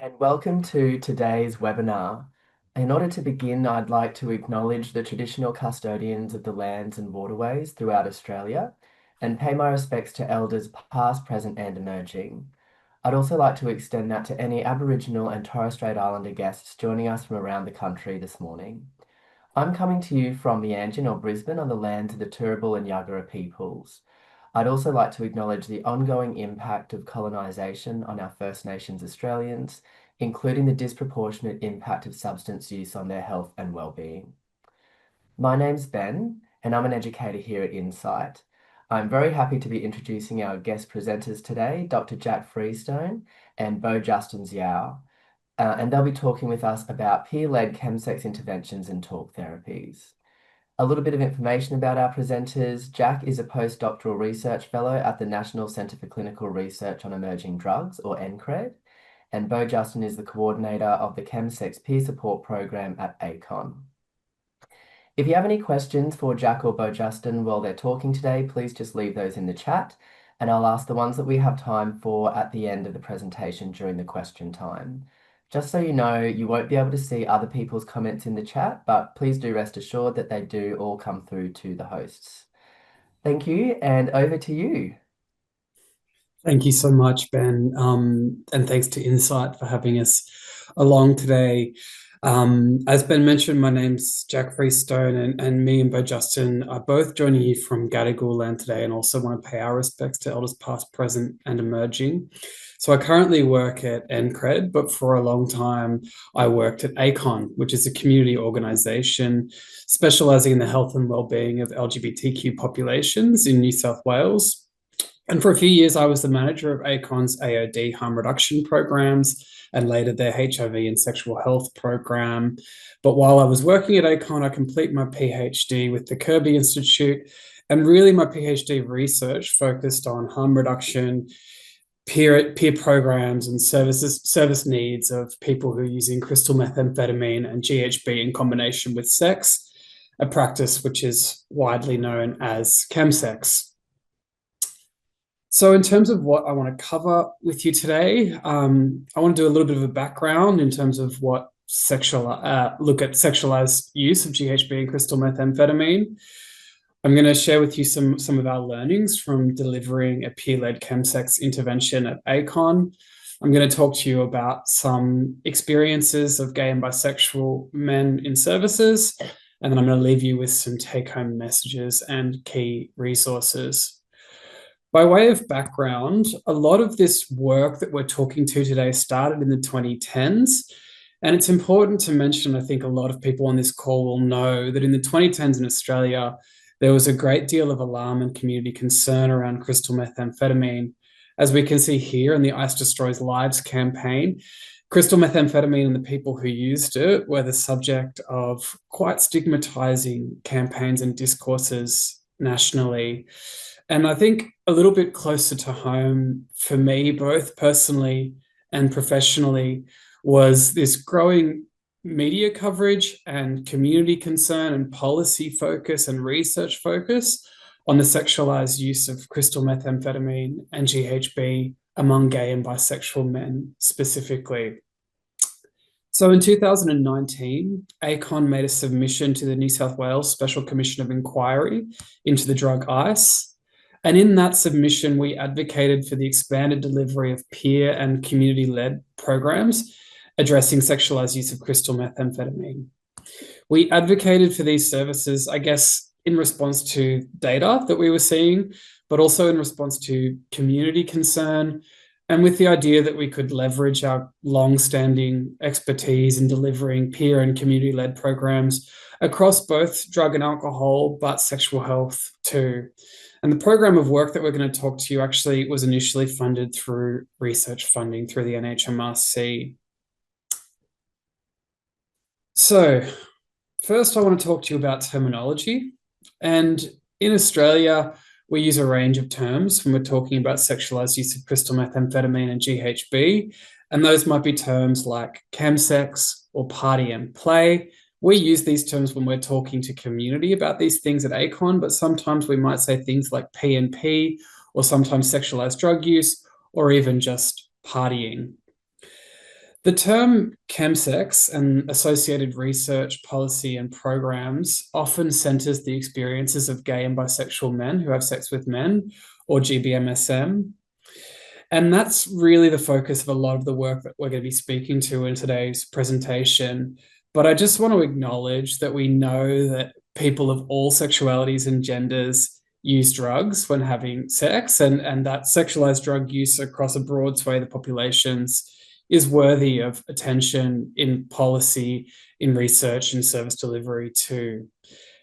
And welcome to today's webinar. In order to begin, I'd like to acknowledge the traditional custodians of the lands and waterways throughout Australia and pay my respects to elders past, present and emerging. I'd also like to extend that to any Aboriginal and Torres Strait Islander guests joining us from around the country this morning. I'm coming to you from Meanjin or Brisbane on the lands of the Turrbal and Yagara peoples. I'd also like to acknowledge the ongoing impact of colonisation on our First Nations Australians, including the disproportionate impact of substance use on their health and well-being. My name's Ben, and I'm an educator here at Insight. I'm very happy to be introducing our guest presenters today, Dr. Jack Freestone and Bo Justin Xiao, and they'll be talking with us about peer-led chemsex interventions and talk therapies. A little bit of information about our presenters. Jack is a postdoctoral research fellow at the National Centre for Clinical Research on Emerging Drugs, or NCRED, and Bo Justin is the coordinator of the chemsex peer support program at ACON. If you have any questions for Jack or Bo Justin while they're talking today, please just leave those in the chat, and I'll ask the ones that we have time for at the end of the presentation during the question time. Just so you know, you won't be able to see other people's comments in the chat, but please do rest assured that they do all come through to the hosts. Thank you, and over to you. Thank you so much, Ben, and thanks to Insight for having us along today. As Ben mentioned, my name's Jack Freestone, and me and Bo Justin are both joining you from Gadigal land today, and also want to pay our respects to elders past, present, and emerging. So I currently work at NCRED, but for a long time I worked at ACON, which is a community organisation specialising in the health and wellbeing of LGBTQ populations in New South Wales. And for a few years, I was the manager of ACON's AOD harm reduction programs and later their HIV and sexual health program. But while I was working at ACON, I completed my PhD with the Kirby Institute, and really my PhD research focused on harm reduction, peer programs and service needs of people who are using crystal methamphetamine and GHB in combination with sex, a practice which is widely known as chemsex. So in terms of what I want to cover with you today, I want to do a little bit of a background in terms of what look at sexualized use of GHB and crystal methamphetamine. I'm going to share with you some of our learnings from delivering a peer-led chemsex intervention at ACON. I'm going to talk to you about some experiences of gay and bisexual men in services, and then I'm going to leave you with some take-home messages and key resources. By way of background, a lot of this work that we're talking to today started in the 2010s. And it's important to mention, I think a lot of people on this call will know that in the 2010s in Australia, there was a great deal of alarm and community concern around crystal methamphetamine. As we can see here in the Ice Destroys Lives campaign, crystal methamphetamine and the people who used it were the subject of quite stigmatizing campaigns and discourses nationally. And I think a little bit closer to home for me, both personally and professionally, was this growing media coverage and community concern and policy focus and research focus on the sexualized use of crystal methamphetamine and GHB among gay and bisexual men specifically. So in 2019, ACON made a submission to the New South Wales Special Commission of Inquiry into the drug ice. And in that submission, we advocated for the expanded delivery of peer and community-led programs addressing sexualized use of crystal methamphetamine. We advocated for these services, I guess, in response to data that we were seeing, but also in response to community concern, and with the idea that we could leverage our long-standing expertise in delivering peer and community-led programs across both drug and alcohol, but sexual health too. And the program of work that we're going to talk to you actually was initially funded through research funding through the NHMRC. So first, I want to talk to you about terminology. And in Australia, we use a range of terms when we're talking about sexualized use of crystal methamphetamine and GHB. And those might be terms like chemsex or party and play. We use these terms when we're talking to community about these things at ACON, but sometimes we might say things like P&P, or sometimes sexualized drug use, or even just partying. The term chemsex and associated research, policy, and programs often centers the experiences of gay and bisexual men who have sex with men, or GBMSM. And that's really the focus of a lot of the work that we're going to be speaking to in today's presentation. But I just want to acknowledge that we know that people of all sexualities and genders use drugs when having sex, and that sexualized drug use across a broad swathe of populations is worthy of attention in policy, in research, and service delivery too.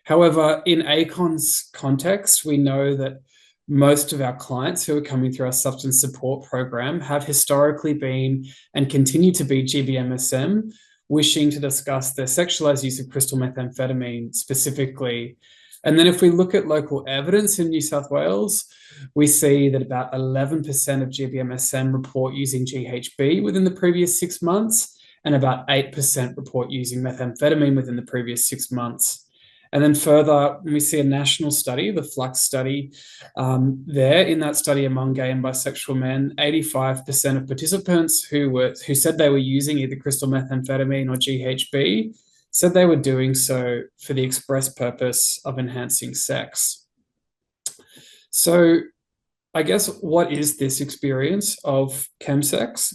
However, in ACON's context, we know that most of our clients who are coming through our substance support program have historically been and continue to be GBMSM, wishing to discuss their sexualized use of crystal methamphetamine specifically. And then if we look at local evidence in New South Wales, we see that about 11% of GBMSM report using GHB within the previous 6 months, and about 8% report using methamphetamine within the previous 6 months. And then further, when we see a national study, the Flux study, there in that study among gay and bisexual men, 85% of participants who said they were using either crystal methamphetamine or GHB said they were doing so for the express purpose of enhancing sex. So I guess, what is this experience of chemsex?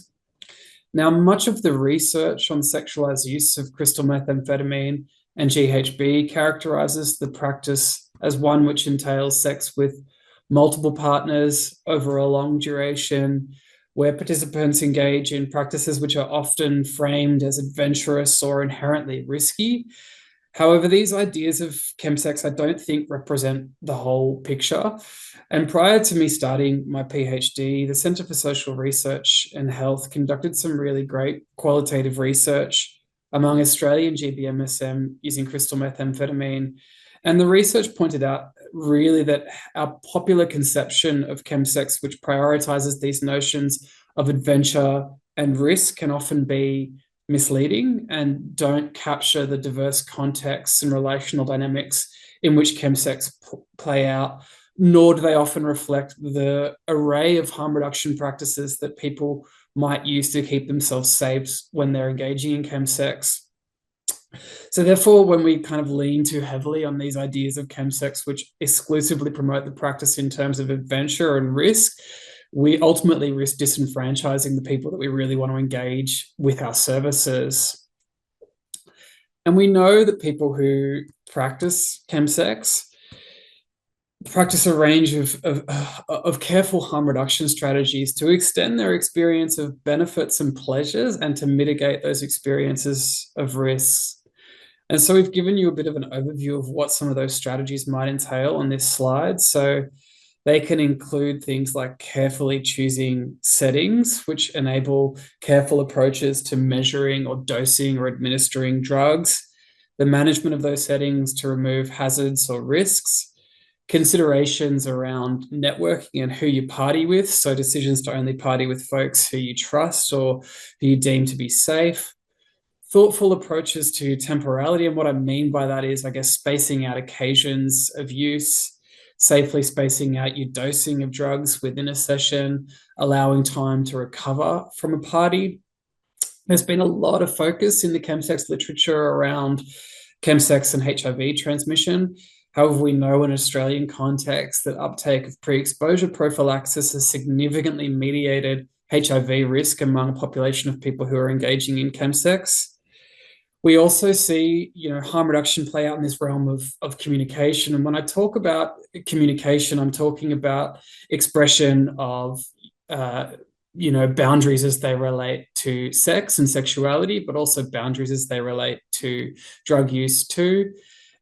Now, much of the research on sexualized use of crystal methamphetamine and GHB characterizes the practice as one which entails sex with multiple partners over a long duration, where participants engage in practices which are often framed as adventurous or inherently risky. However, these ideas of chemsex, I don't think, represent the whole picture. And prior to me starting my PhD, the Centre for Social Research and Health conducted some really great qualitative research among Australian GBMSM using crystal methamphetamine. And the research pointed out really that our popular conception of chemsex, which prioritizes these notions of adventure and risk, can often be misleading and don't capture the diverse contexts and relational dynamics in which chemsex play out, nor do they often reflect the array of harm reduction practices that people might use to keep themselves safe when they're engaging in chemsex. So therefore, when we kind of lean too heavily on these ideas of chemsex, which exclusively promote the practice in terms of adventure and risk, we ultimately risk disenfranchising the people that we really want to engage with our services. And we know that people who practice chemsex practice a range of careful harm reduction strategies to extend their experience of benefits and pleasures and to mitigate those experiences of risks. And so we've given you a bit of an overview of what some of those strategies might entail on this slide. So they can include things like carefully choosing settings, which enable careful approaches to measuring or dosing or administering drugs, the management of those settings to remove hazards or risks, considerations around networking and who you party with, so decisions to only party with folks who you trust or who you deem to be safe, thoughtful approaches to temporality. And what I mean by that is, I guess, spacing out occasions of use, safely spacing out your dosing of drugs within a session, allowing time to recover from a party. There's been a lot of focus in the chemsex literature around chemsex and HIV transmission. However, we know in Australian context that uptake of pre-exposure prophylaxis has significantly mediated HIV risk among a population of people who are engaging in chemsex. We also see, harm reduction play out in this realm of communication. And when I talk about communication, I'm talking about expression of, boundaries as they relate to sex and sexuality, but also boundaries as they relate to drug use too.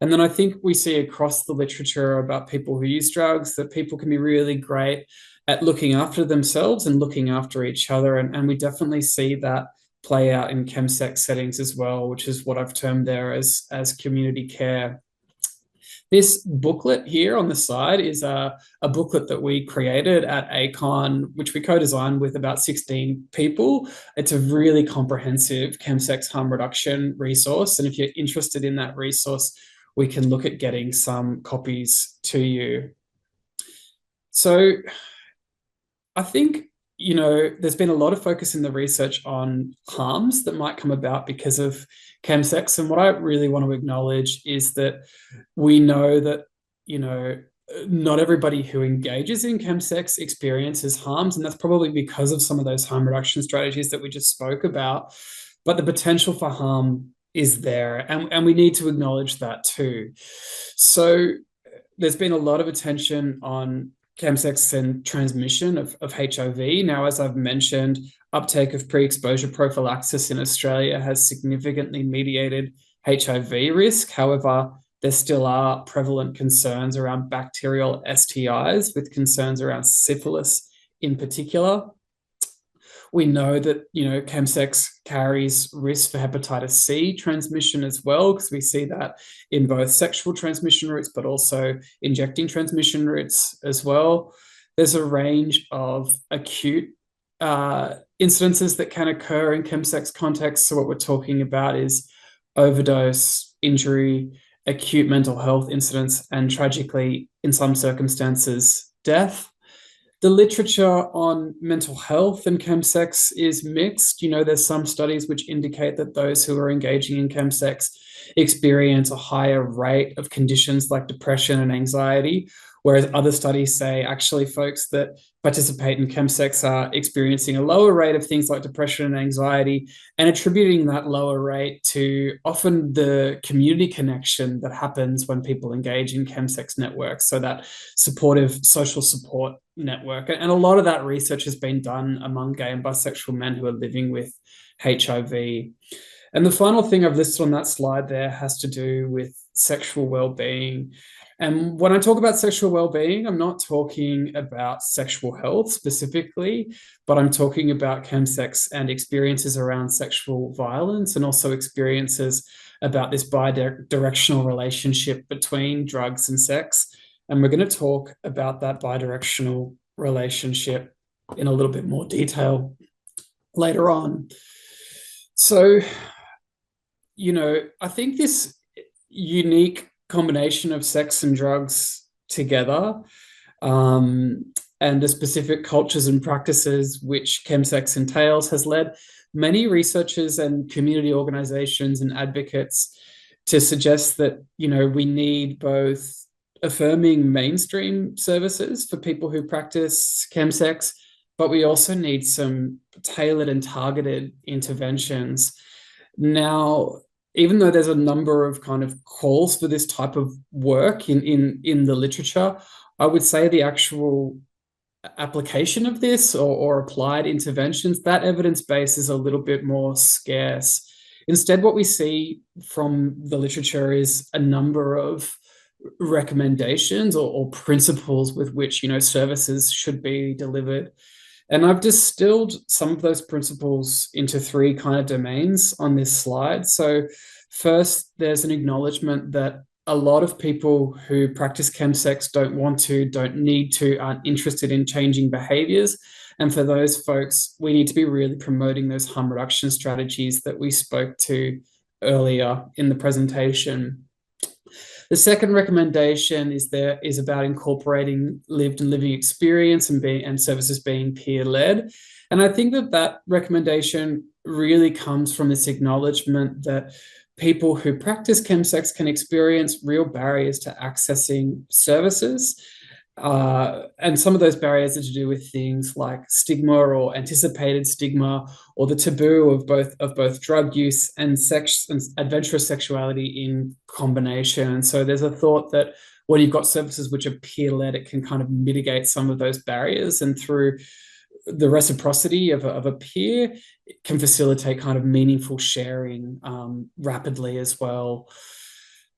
And then I think we see across the literature about people who use drugs that people can be really great at looking after themselves and looking after each other. And we definitely see that play out in chemsex settings as well, which is what I've termed there as community care. This booklet here on the side is a booklet that we created at ACON, which we co-designed with about 16 people. It's a really comprehensive chemsex harm reduction resource. And if you're interested in that resource, we can look at getting some copies to you. So I think, there's been a lot of focus in the research on harms that might come about because of chemsex. And what I really want to acknowledge is that we know that, you know, not everybody who engages in chemsex experiences harms, and that's probably because of some of those harm reduction strategies that we just spoke about. But the potential for harm is there, and we need to acknowledge that too. So there's been a lot of attention on chemsex and transmission of HIV. Now, as I've mentioned, uptake of pre-exposure prophylaxis in Australia has significantly mediated HIV risk. However, there still are prevalent concerns around bacterial STIs, with concerns around syphilis in particular. We know that, chemsex carries risk for hepatitis C transmission as well, because we see that in both sexual transmission routes, but also injecting transmission routes as well. There's a range of acute incidences that can occur in chemsex contexts. So what we're talking about is overdose, injury, acute mental health incidents, and tragically, in some circumstances, death. The literature on mental health and chemsex is mixed. There's some studies which indicate that those who are engaging in chemsex experience a higher rate of conditions like depression and anxiety, whereas other studies say actually folks that participate in chemsex are experiencing a lower rate of things like depression and anxiety, and attributing that lower rate to often the community connection that happens when people engage in chemsex networks, so that supportive social support network. And a lot of that research has been done among gay and bisexual men who are living with HIV. And the final thing I've listed on that slide there has to do with sexual well-being. And when I talk about sexual well-being, I'm not talking about sexual health specifically, but I'm talking about chemsex and experiences around sexual violence, and also experiences about this bidirectional relationship between drugs and sex. And we're going to talk about that bidirectional relationship in a little bit more detail later on. So, I think this unique combination of sex and drugs together, and the specific cultures and practices which chemsex entails, has led many researchers and community organizations and advocates to suggest that, we need both affirming mainstream services for people who practice chemsex, but we also need some tailored and targeted interventions. Now, even though there's a number of kind of calls for this type of work in the literature, I would say the actual application of this or applied interventions, that evidence base is a little bit more scarce. Instead, what we see from the literature is a number of recommendations or principles with which, services should be delivered. And I've distilled some of those principles into three kind of domains on this slide. So first, there's an acknowledgement that a lot of people who practice chemsex don't need to, aren't interested in changing behaviors. And for those folks, we need to be really promoting those harm reduction strategies that we spoke to earlier in the presentation. The second recommendation is about incorporating lived and living experience and services being peer-led. And I think that recommendation really comes from this acknowledgement that people who practice chemsex can experience real barriers to accessing services. And some of those barriers are to do with things like stigma or anticipated stigma, or the taboo of both drug use and sex and adventurous sexuality in combination. And so there's a thought that when you've got services which are peer-led, it can kind of mitigate some of those barriers, and through the reciprocity of a peer, it can facilitate kind of meaningful sharing rapidly as well.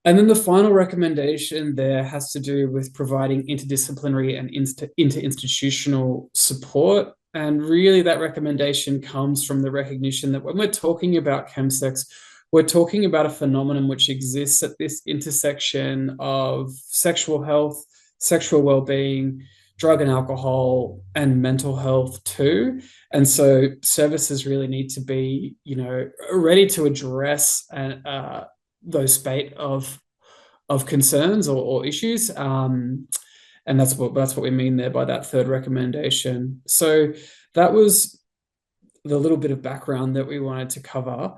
And then the final recommendation there has to do with providing interdisciplinary and interinstitutional support. And really that recommendation comes from the recognition that when we're talking about chemsex, we're talking about a phenomenon which exists at this intersection of sexual health, sexual well-being, drug and alcohol, and mental health too. And so services really need to be, ready to address those spate of concerns or issues. And that's what we mean there by that third recommendation. So that was the little bit of background that we wanted to cover,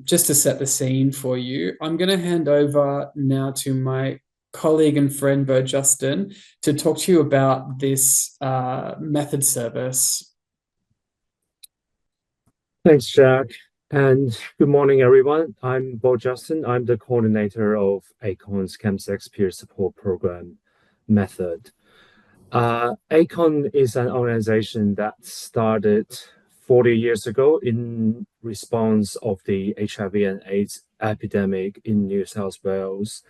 just to set the scene for you. I'm going to hand over now to my colleague and friend Bo Justin to talk to you about this method service. Thanks, Jack. And good morning, everyone. I'm Bo Justin. I'm the coordinator of ACON's chemsex peer support program method. ACON is an organization that started 40 years ago in response of the HIV and AIDS epidemic in New South Wales.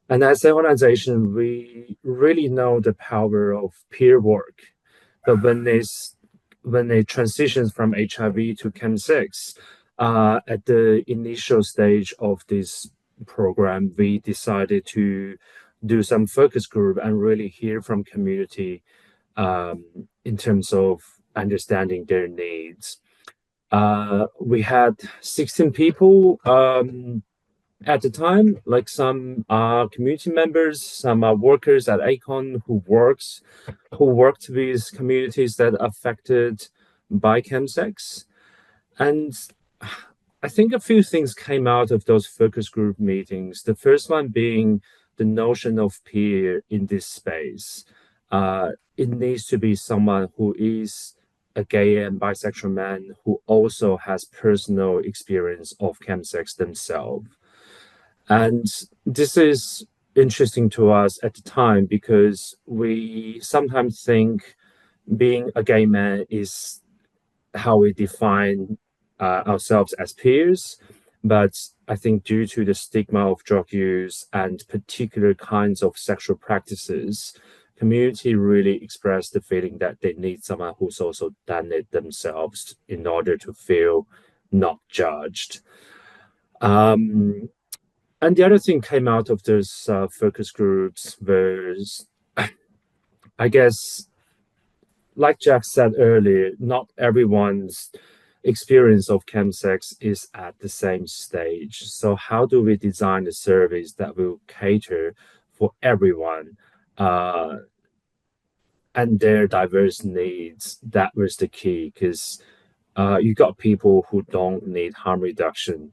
And as an organization, we really know the power of peer work. But when it transitions from HIV to chemsex, at the initial stage of this program, we decided to do some focus group and really hear from community in terms of understanding their needs. We had 16 people at the time, like some are community members, some are workers at ACON who worked with communities that are affected by chemsex. And I think a few things came out of those focus group meetings. The first one being the notion of peer in this space. It needs to be someone who is a gay and bisexual man who also has personal experience of chemsex themselves. And this is interesting to us at the time because we sometimes think being a gay man is how we define ourselves as peers. But I think due to the stigma of drug use and particular kinds of sexual practices, community really expressed the feeling that they need someone who's also done it themselves in order to feel not judged. Um, and the other thing came out of those focus groups was, I guess, like Jack said earlier, not everyone's experience of chemsex is at the same stage. So how do we design a service that will cater for everyone and their diverse needs? That was the key because you got people who don't need harm reduction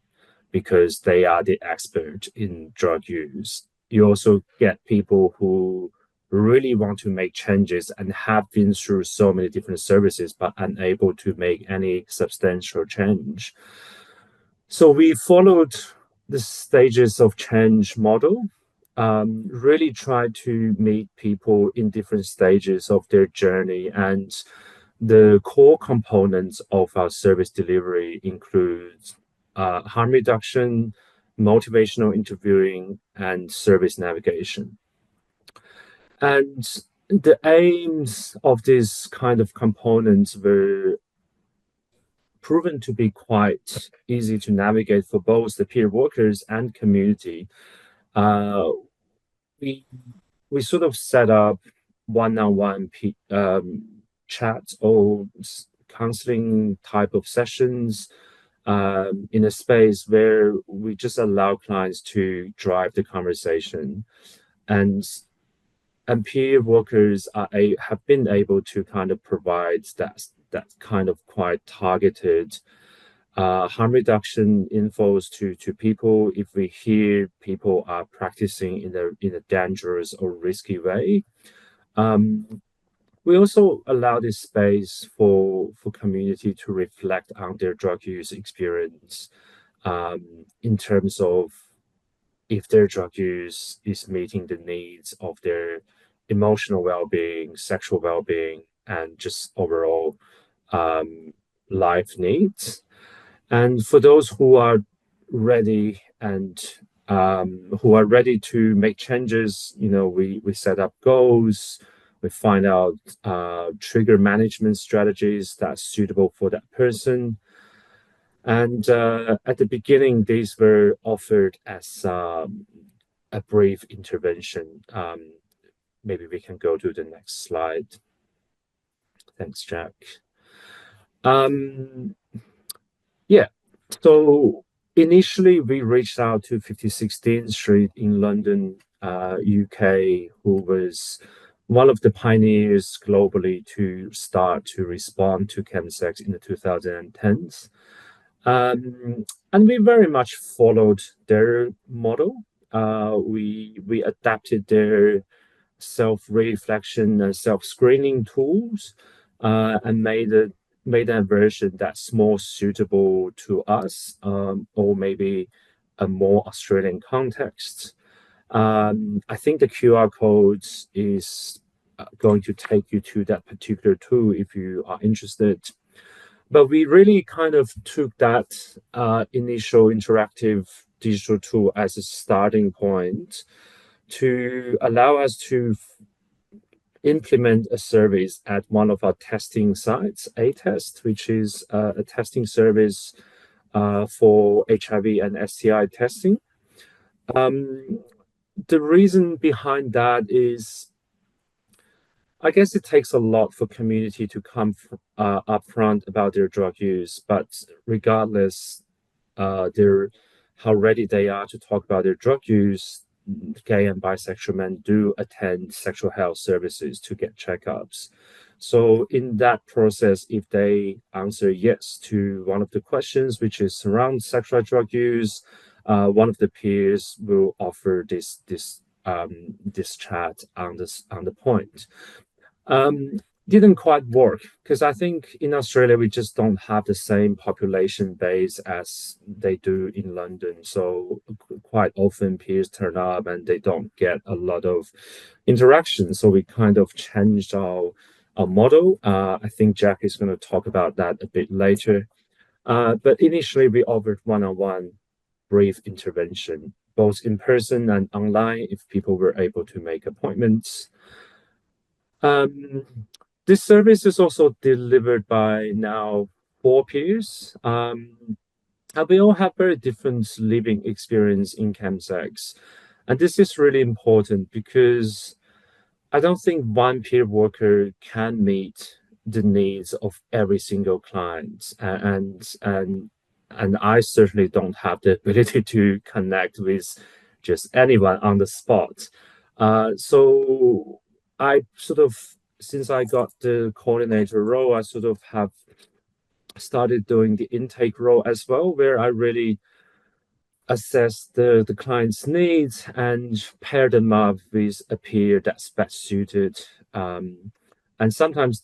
because they are the expert in drug use. You also get people who really want to make changes and have been through so many different services but unable to make any substantial change. So we followed the stages of change model, really tried to meet people in different stages of their journey. And the core components of our service delivery include harm reduction, motivational interviewing, and service navigation. And the aims of these kind of components were proven to be quite easy to navigate for both the peer workers and community. Uh, we we sort of set up one-on-one chat or counseling type of sessions in a space where we just allow clients to drive the conversation, and peer workers have been able to kind of provide that kind of quite targeted harm reduction infos to people if we hear people are practicing in a dangerous or risky way. Um, we also allow this space for community to reflect on their drug use experience in terms of if their drug use is meeting the needs of their emotional well-being, sexual well-being, and just overall um, life needs. And for those who are ready and who are ready to make changes, we set up goals, we find out trigger management strategies that's suitable for that person. And at the beginning, these were offered as a brief intervention. Maybe we can go to the next slide. Thanks, Jack. Um, yeah, so initially we reached out to 5016 Street in London UK, who was one of the pioneers globally to start to respond to chemsex in the 2010s. And we very much followed their model. We adapted their self-reflection and self-screening tools, and made a version that's more suitable to us, or maybe a more Australian context. I think the QR code is going to take you to that particular tool if you are interested. But we really kind of took that initial interactive digital tool as a starting point to allow us to implement a service at one of our testing sites, A Test, which is a testing service for HIV and STI testing. The reason behind that is, I guess it takes a lot for community to come upfront about their drug use, but regardless, how ready they are to talk about their drug use, gay and bisexual men do attend sexual health services to get checkups. So in that process, if they answer yes to one of the questions, which is around sexual drug use, one of the peers will offer this chat on the point. Didn't quite work because I think in Australia we just don't have the same population base as they do in London. So quite often peers turn up and they don't get a lot of interaction. So we kind of changed our model. I think Jack is going to talk about that a bit later. But initially we offered one-on-one brief intervention, both in person and online if people were able to make appointments. This service is also delivered by now 4 peers. And we all have very different living experience in chemsex. And this is really important because I don't think one peer worker can meet the needs of every single client. And I certainly don't have the ability to connect with just anyone on the spot. So I sort of, since I got the coordinator role, I sort of have started doing the intake role as well, where I really assess the client's needs and pair them up with a peer that's best suited. And sometimes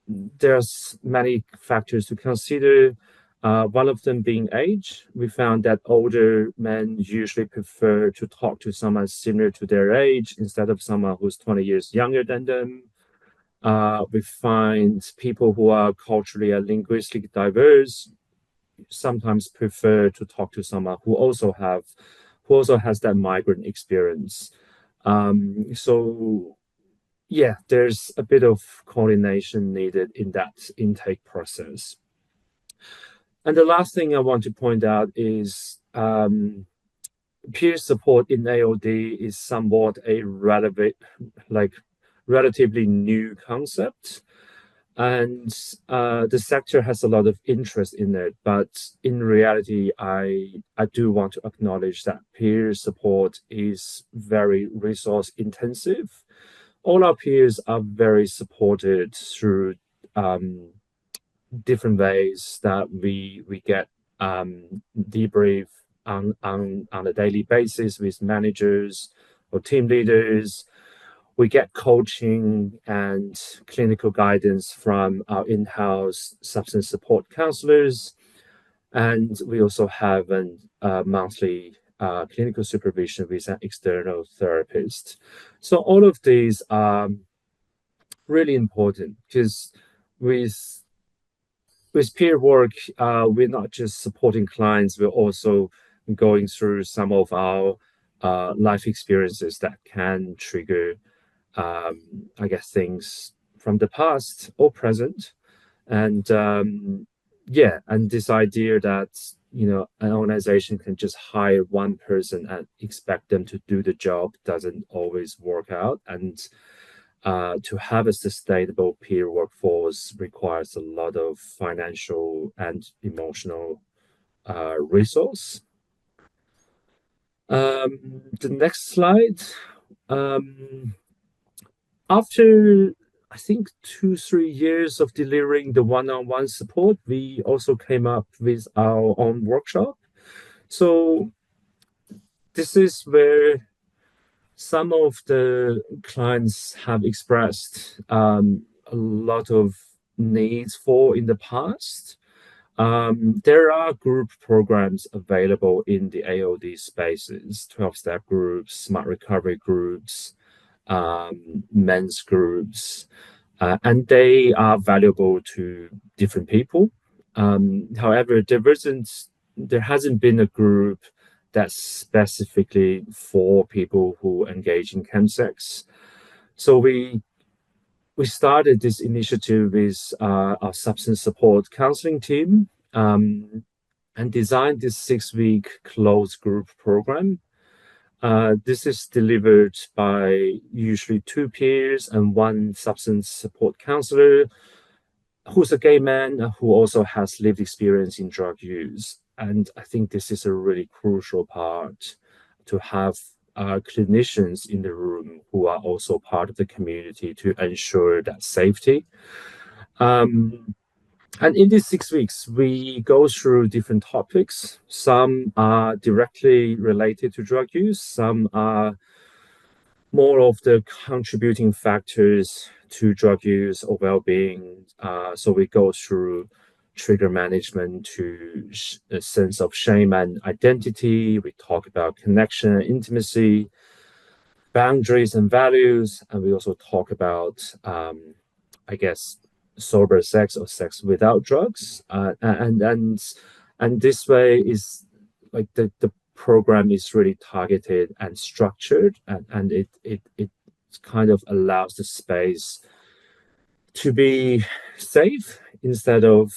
there's many factors to consider. One of them being age. We found that older men usually prefer to talk to someone similar to their age instead of someone who's 20 years younger than them. We find people who are culturally and linguistically diverse sometimes prefer to talk to someone who also has that migrant experience. So yeah, there's a bit of coordination needed in that intake process. And the last thing I want to point out is peer support in AOD is somewhat a relatively new concept. And the sector has a lot of interest in it. But in reality, I do want to acknowledge that peer support is very resource intensive. All our peers are very supported through different ways that we get debrief on a daily basis with managers or team leaders. We get coaching and clinical guidance from our in-house substance support counselors. And we also have a monthly clinical supervision with an external therapist. So all of these are really important because with peer work, we're not just supporting clients, we're also going through some of our life experiences that can trigger, I guess, things from the past or present. And yeah, and this idea that, an organization can just hire one person and expect them to do the job doesn't always work out. And to have a sustainable peer workforce requires a lot of financial and emotional resource. The next slide. After I think 2, 3 years of delivering the one-on-one support, we also came up with our own workshop. So this is where some of the clients have expressed a lot of needs for in the past. There are group programs available in the AOD spaces, 12-step groups, smart recovery groups, men's groups, and they are valuable to different people. However, there hasn't been a group that's specifically for people who engage in chemsex. So we started this initiative with our substance support counseling team, and designed this 6-week closed group program. This is delivered by usually 2 peers and 1 substance support counselor who's a gay man who also has lived experience in drug use. And I think this is a really crucial part, to have clinicians in the room who are also part of the community to ensure that safety. And in these 6 weeks, we go through different topics. Some are directly related to drug use, some are more of the contributing factors to drug use or well-being. So we go through trigger management to a sense of shame and identity. We talk about connection and intimacy, boundaries and values, and we also talk about, I guess, sober sex or sex without drugs. And this way is like the program is really targeted and structured, and it kind of allows the space to be safe instead of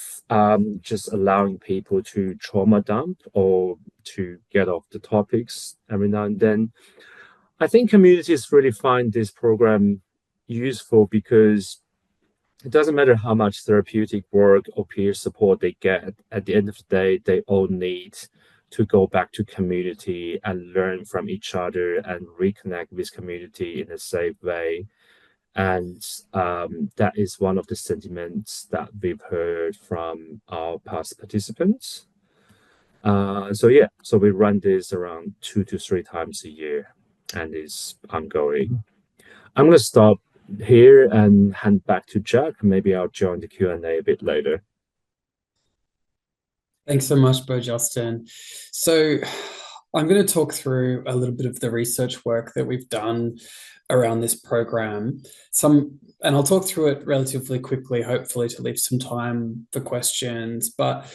just allowing people to trauma dump or to get off the topics every now and then. I think communities really find this program useful because it doesn't matter how much therapeutic work or peer support they get. At the end of the day, they all need to go back to community and learn from each other and reconnect with community in a safe way. And that is one of the sentiments that we've heard from our past participants. So we run this around 2 to 3 times a year, and it's ongoing. I'm going to stop here and hand back to Jack. Maybe I'll join the Q&A a bit later. Thanks so much, Bo Justin. So I'm going to talk through a little bit of the research work that we've done around this program. And I'll talk through it relatively quickly, hopefully to leave some time for questions. But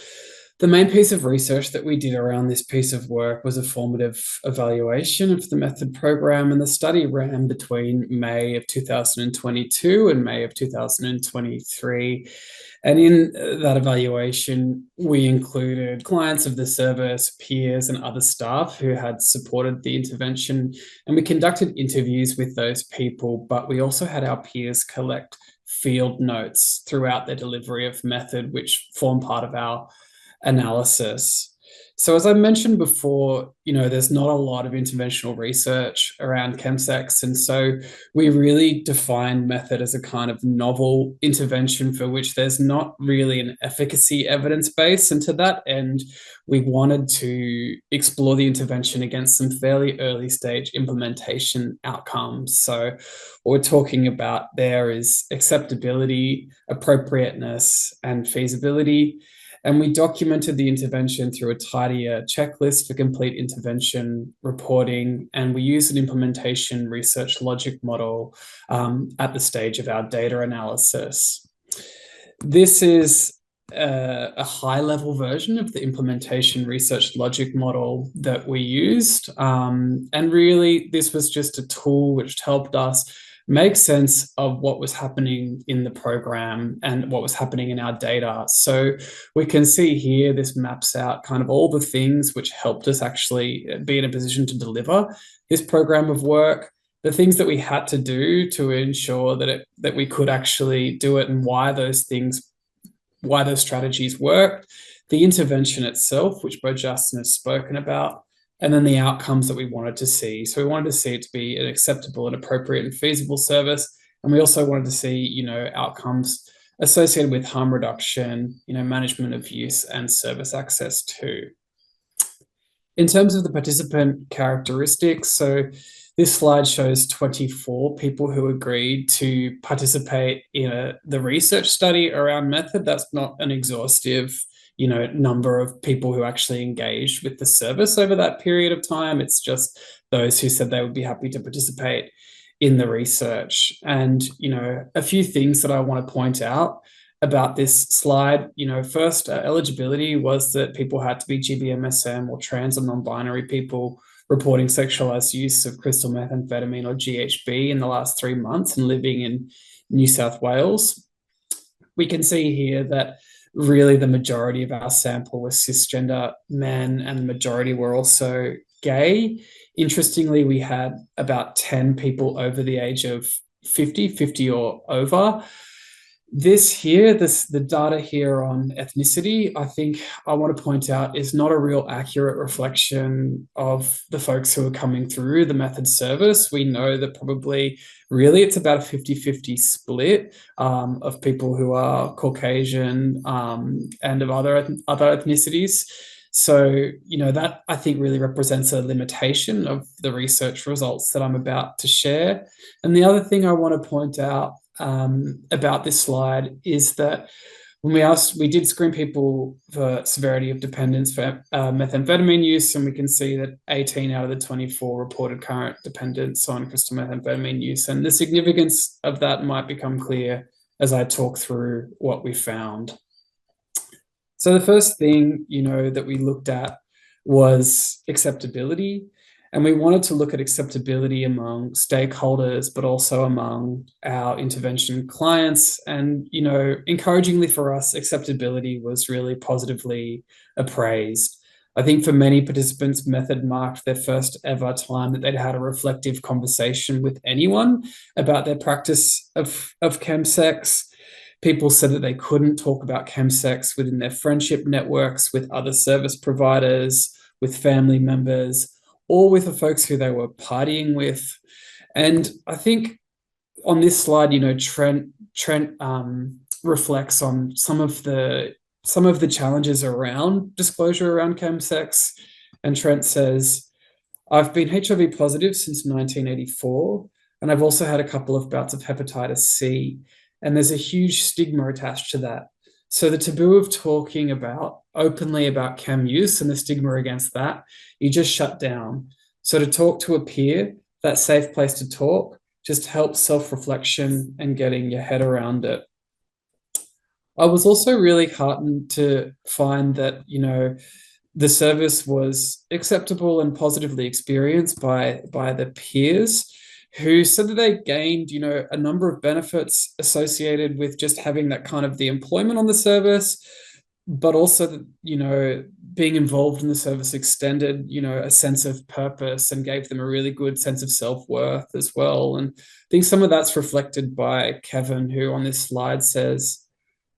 the main piece of research that we did around this piece of work was a formative evaluation of the method program, and the study ran between May of 2022 and May of 2023. And in that evaluation, we included clients of the service, peers, and other staff who had supported the intervention. And we conducted interviews with those people, but we also had our peers collect field notes throughout their delivery of method, which form part of our analysis. So as I mentioned before, there's not a lot of interventional research around chemsex. And so we really define method as a kind of novel intervention for which there's not really an efficacy evidence base. And to that end, we wanted to explore the intervention against some fairly early stage implementation outcomes. So what we're talking about there is acceptability, appropriateness, and feasibility. And we documented the intervention through a tidier checklist for complete intervention reporting. And we used an implementation research logic model at the stage of our data analysis. This is a high-level version of the implementation research logic model that we used. And really, this was just a tool which helped us make sense of what was happening in the program and what was happening in our data. So we can see here, this maps out kind of all the things which helped us actually be in a position to deliver this program of work, the things that we had to do to ensure that we could actually do it, and why those strategies worked, the intervention itself, which Bo Justin has spoken about, and then the outcomes that we wanted to see. So we wanted to see it to be an acceptable and appropriate and feasible service. And we also wanted to see, outcomes associated with harm reduction, management of use and service access too. In terms of the participant characteristics, so this slide shows 24 people who agreed to participate in the research study around method. That's not an exhaustive, number of people who actually engaged with the service over that period of time. It's just those who said they would be happy to participate in the research. And, a few things that I want to point out about this slide. First, eligibility was that people had to be GBMSM or trans or non-binary people reporting sexualized use of crystal methamphetamine or GHB in the last 3 months and living in New South Wales. We can see here that really the majority of our sample was cisgender men, and the majority were also gay. Interestingly, we had about 10 people over the age of 50 or over. The data here on ethnicity, I think I want to point out, is not a real accurate reflection of the folks who are coming through the method service. We know that probably really it's about a 50-50 split of people who are Caucasian and of other ethnicities. So, that I think really represents a limitation of the research results that I'm about to share. And the other thing I want to point out about this slide is that when we did screen people for severity of dependence for methamphetamine use, and we can see that 18 out of the 24 reported current dependence on crystal methamphetamine use. And the significance of that might become clear as I talk through what we found. So the first thing, that we looked at was acceptability. And we wanted to look at acceptability among stakeholders, but also among our intervention clients. And, encouragingly for us, acceptability was really positively appraised. I think for many participants, method marked their first ever time that they'd had a reflective conversation with anyone about their practice of chemsex. People said that they couldn't talk about chemsex within their friendship networks, with other service providers, with family members, or with the folks who they were partying with. And I think on this slide, Trent reflects on some of the challenges around disclosure around chemsex. And Trent says, "I've been HIV positive since 1984, and I've also had a couple of bouts of hepatitis C, and there's a huge stigma attached to that. So the taboo of talking openly about chem use and the stigma against that, you just shut down. So to talk to a peer, that safe place to talk, just helps self-reflection and getting your head around it." I was also really heartened to find that, the service was acceptable and positively experienced by the peers, who said that they gained, a number of benefits associated with just having that kind of the employment on the service, but also, being involved in the service extended, a sense of purpose and gave them a really good sense of self-worth as well. And I think some of that's reflected by Kevin, who on this slide says,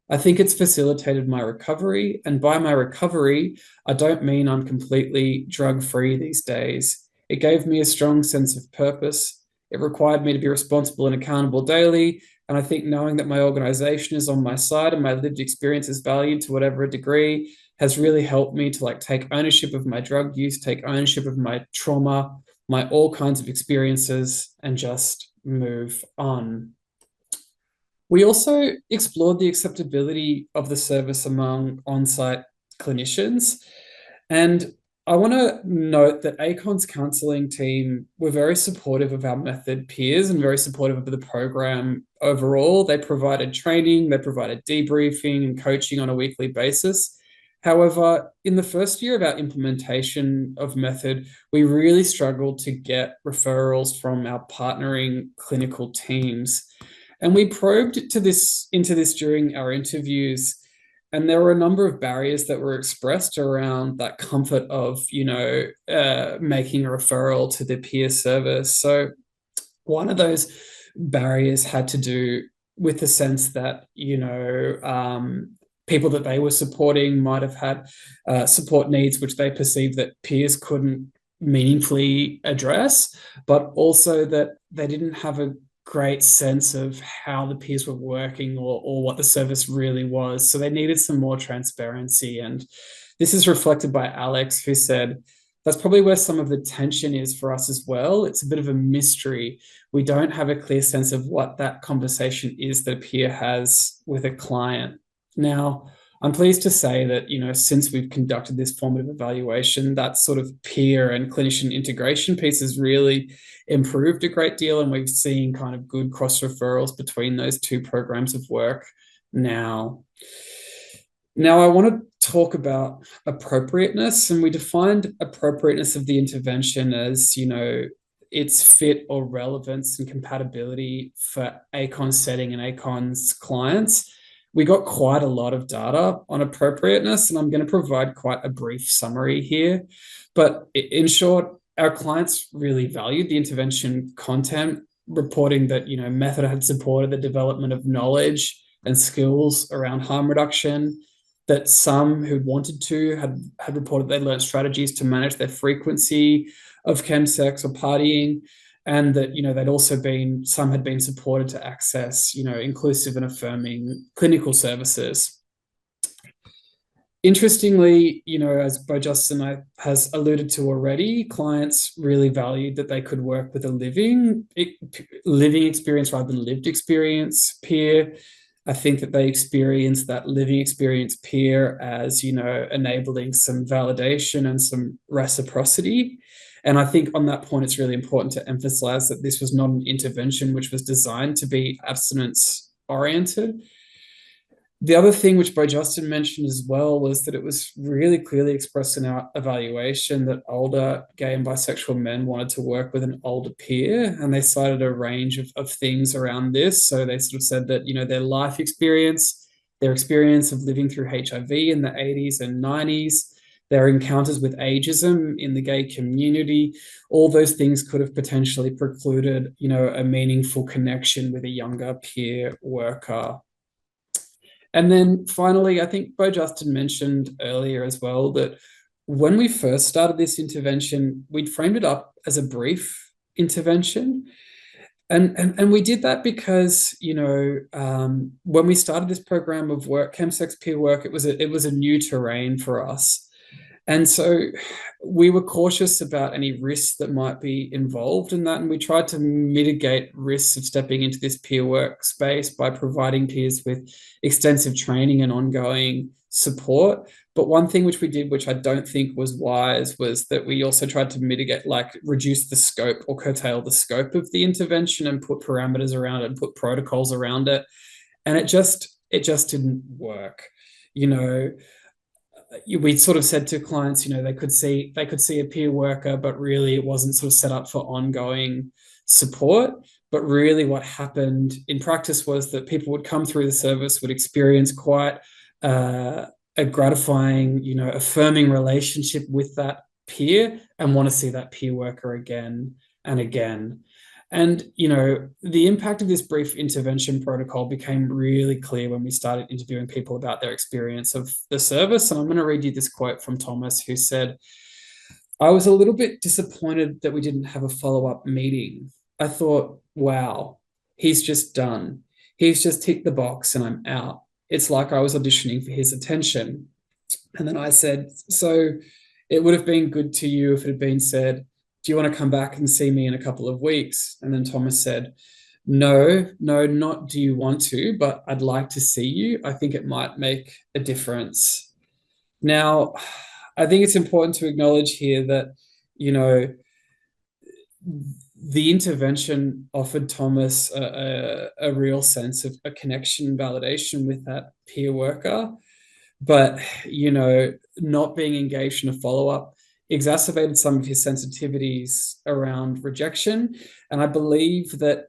"I think it's facilitated my recovery. And by my recovery, I don't mean I'm completely drug-free these days. It gave me a strong sense of purpose. It required me to be responsible and accountable daily. And I think knowing that my organization is on my side and my lived experience is valued to whatever degree has really helped me to take ownership of my drug use, take ownership of my trauma, my all kinds of experiences, and just move on." We also explored the acceptability of the service among on-site clinicians. And I want to note that ACON's counselling team were very supportive of our method peers and very supportive of the program overall. They provided training, they provided debriefing and coaching on a weekly basis. However, in the first year of our implementation of method, we really struggled to get referrals from our partnering clinical teams. And we probed into this during our interviews. And there were a number of barriers that were expressed around that comfort of, making a referral to the peer service. So one of those barriers had to do with the sense that, people that they were supporting might have had support needs which they perceived that peers couldn't meaningfully address, but also that they didn't have a great sense of how the peers were working or what the service really was. So they needed some more transparency. And this is reflected by Alex, who said, that's probably where some of the tension is for us as well. It's a bit of a mystery. We don't have a clear sense of what that conversation is that a peer has with a client. Now, I'm pleased to say that, since we've conducted this formative evaluation, that sort of peer and clinician integration piece has really improved a great deal, and we've seen kind of good cross referrals between those two programs of work now. Now, I want to talk about appropriateness, and we defined appropriateness of the intervention as, its fit or relevance and compatibility for ACON setting and ACON's clients. We got quite a lot of data on appropriateness, and I'm going to provide quite a brief summary here. But in short, our clients really valued the intervention content, reporting that, method had supported the development of knowledge and skills around harm reduction, that some who wanted to had reported they learned strategies to manage their frequency of chemsex or partying, and that, they'd also some had been supported to access, inclusive and affirming clinical services. Interestingly, as Bo Justin has alluded to already, clients really valued that they could work with a living experience rather than lived experience peer. I think that they experienced that living experience peer as, enabling some validation and some reciprocity. And I think on that point, it's really important to emphasize that this was not an intervention which was designed to be abstinence-oriented. The other thing which Bo Justin mentioned as well was that it was really clearly expressed in our evaluation that older gay and bisexual men wanted to work with an older peer, and they cited a range of things around this. So they sort of said that, their life experience, their experience of living through HIV in the 80s and 90s, their encounters with ageism in the gay community, all those things could have potentially precluded, a meaningful connection with a younger peer worker. And then finally, I think Bo Justin mentioned earlier as well that when we first started this intervention, we'd framed it up as a brief intervention. And we did that because, when we started this program of work, chemsex peer work, it was a new terrain for us. And so we were cautious about any risks that might be involved in that. And we tried to mitigate risks of stepping into this peer work space by providing peers with extensive training and ongoing support. But one thing which we did, which I don't think was wise, was that we also tried to mitigate, reduce the scope or curtail the scope of the intervention and put parameters around it and put protocols around it. And it just didn't work. We sort of said to clients, they could see a peer worker, but really it wasn't sort of set up for ongoing support. But really what happened in practice was that people would come through the service, would experience quite a gratifying, affirming relationship with that peer and want to see that peer worker again and again. And, the impact of this brief intervention protocol became really clear when we started interviewing people about their experience of the service. And I'm going to read you this quote from Thomas, who said, "I was a little bit disappointed that we didn't have a follow-up meeting. I thought, wow, he's just done. He's just ticked the box and I'm out. It's like I was auditioning for his attention." And then I said, "So it would have been good to you if it had been said, do you want to come back and see me in a couple of weeks?" And then Thomas said, no, not do you want to, but I'd like to see you. I think it might make a difference. Now, I think it's important to acknowledge here that, the intervention offered Thomas a real sense of a connection validation with that peer worker. But, not being engaged in a follow-up exacerbated some of his sensitivities around rejection. And I believe that,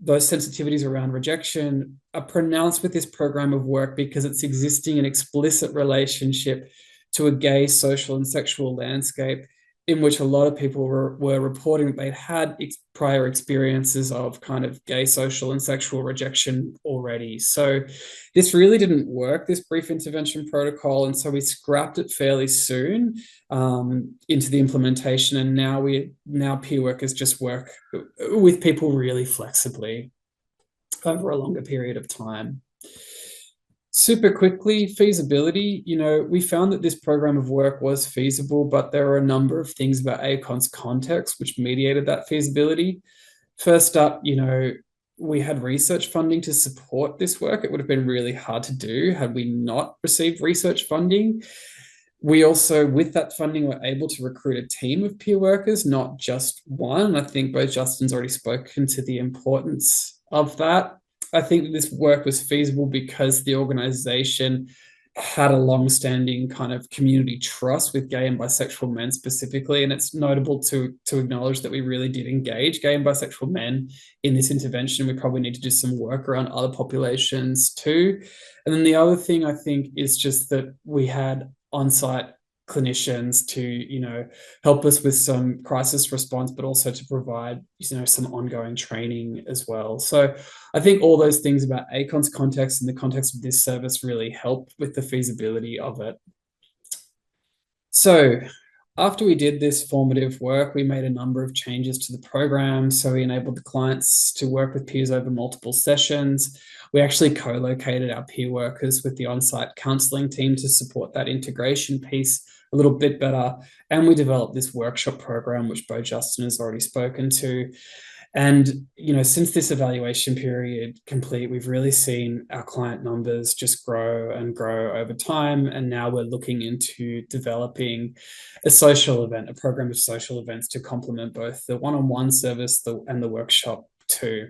those sensitivities around rejection are pronounced with this program of work because it's existing an explicit relationship to a gay social and sexual landscape in which a lot of people were reporting that they'd had prior experiences of kind of gay social and sexual rejection already. So this really didn't work, this brief intervention protocol, and so we scrapped it fairly soon into the implementation, and now peer workers just work with people really flexibly over a longer period of time. Super quickly, feasibility, we found that this program of work was feasible, but there are a number of things about ACON's context which mediated that feasibility. First up, we had research funding to support this work. It would have been really hard to do had we not received research funding. We also, with that funding, were able to recruit a team of peer workers, not just one. I think Bo Justin's already spoken to the importance of that. I think that this work was feasible because the organization had a long-standing kind of community trust with gay and bisexual men specifically, and it's notable to acknowledge that we really did engage gay and bisexual men in this intervention. We probably need to do some work around other populations too. And then the other thing I think is just that we had on-site clinicians to help us with some crisis response, but also to provide some ongoing training as well. So I think all those things about ACON's context and the context of this service really helped with the feasibility of it. So after we did this formative work, we made a number of changes to the program. So we enabled the clients to work with peers over multiple sessions. We actually co-located our peer workers with the on-site counselling team to support that integration piece a little bit better. And we developed this workshop program, which Bo Justin has already spoken to. And, since this evaluation period complete, we've really seen our client numbers just grow and grow over time. And now we're looking into developing a social event, a program of social events to complement both the one-on-one service and the workshop too.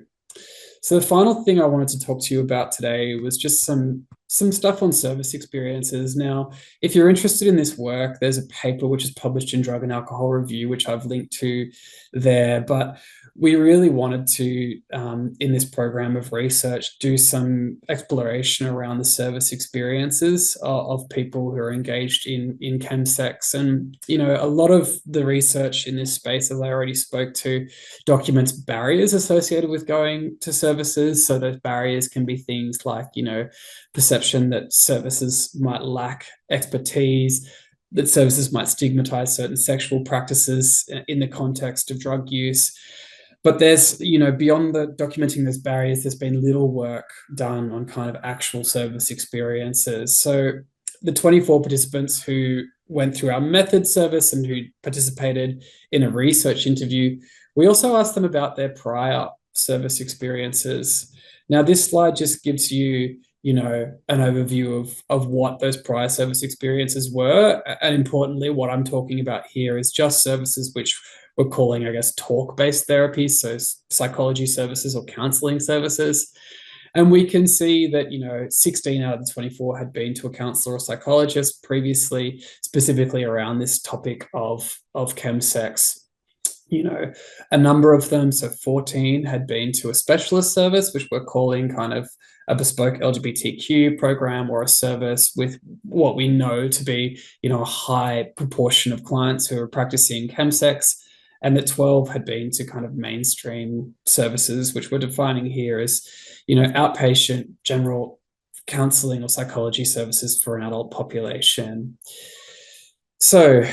So the final thing I wanted to talk to you about today was just some stuff on service experiences. Now, if you're interested in this work, there's a paper which is published in Drug and Alcohol Review, which I've linked to there. But we really wanted to, in this program of research, do some exploration around the service experiences of people who are engaged in chemsex. And, a lot of the research in this space, as I already spoke to, documents barriers associated with going to services. So those barriers can be things like, perception that services might lack expertise, that services might stigmatize certain sexual practices in the context of drug use. But there's, beyond the documenting those barriers, there's been little work done on kind of actual service experiences. So the 24 participants who went through our method service and who participated in a research interview, we also asked them about their prior service experiences. Now, this slide just gives you, an overview of what those prior service experiences were. And importantly, what I'm talking about here is just services which we're calling, I guess, talk-based therapies, so psychology services or counseling services. And we can see that, 16 out of the 24 had been to a counselor or psychologist previously, specifically around this topic of chemsex. A number of them, so 14, had been to a specialist service, which we're calling kind of a bespoke LGBTQ program or a service with what we know to be, a high proportion of clients who are practicing chemsex. And that 12 had been to kind of mainstream services, which we're defining here as, outpatient general counseling or psychology services for an adult population. So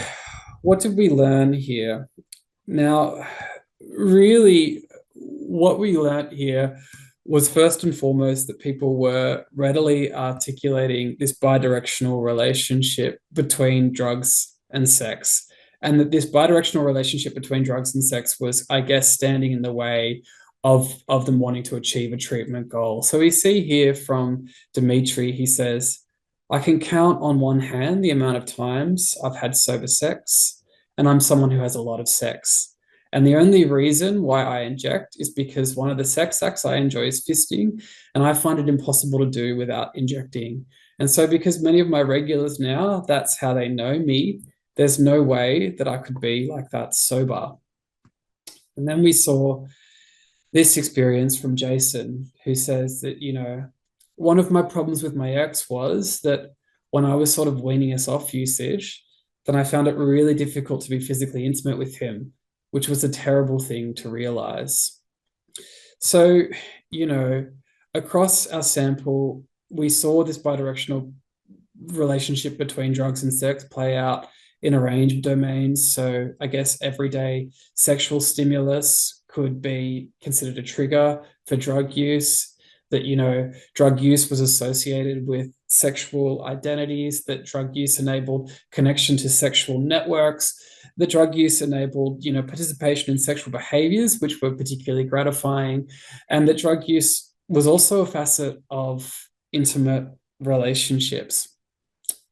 what did we learn here? Now, really, what we learned here was first and foremost that people were readily articulating this bidirectional relationship between drugs and sex. And that this bidirectional relationship between drugs and sex was, I guess, standing in the way of them wanting to achieve a treatment goal. So we see here from Dimitri, he says, I can count on one hand the amount of times I've had sober sex, and I'm someone who has a lot of sex. And the only reason why I inject is because one of the sex acts I enjoy is fisting, and I find it impossible to do without injecting. And so because many of my regulars now, that's how they know me, there's no way that I could be like that sober. And then we saw this experience from Jason, who says that, one of my problems with my ex was that when I was sort of weaning us off usage, then I found it really difficult to be physically intimate with him, which was a terrible thing to realize. So, you know, across our sample, we saw this bidirectional relationship between drugs and sex play out in a range of domains. So I guess everyday sexual stimulus could be considered a trigger for drug use, that, you know, drug use was associated with sexual identities, that drug use enabled connection to sexual networks, that drug use enabled, you know, participation in sexual behaviors, which were particularly gratifying, and that drug use was also a facet of intimate relationships.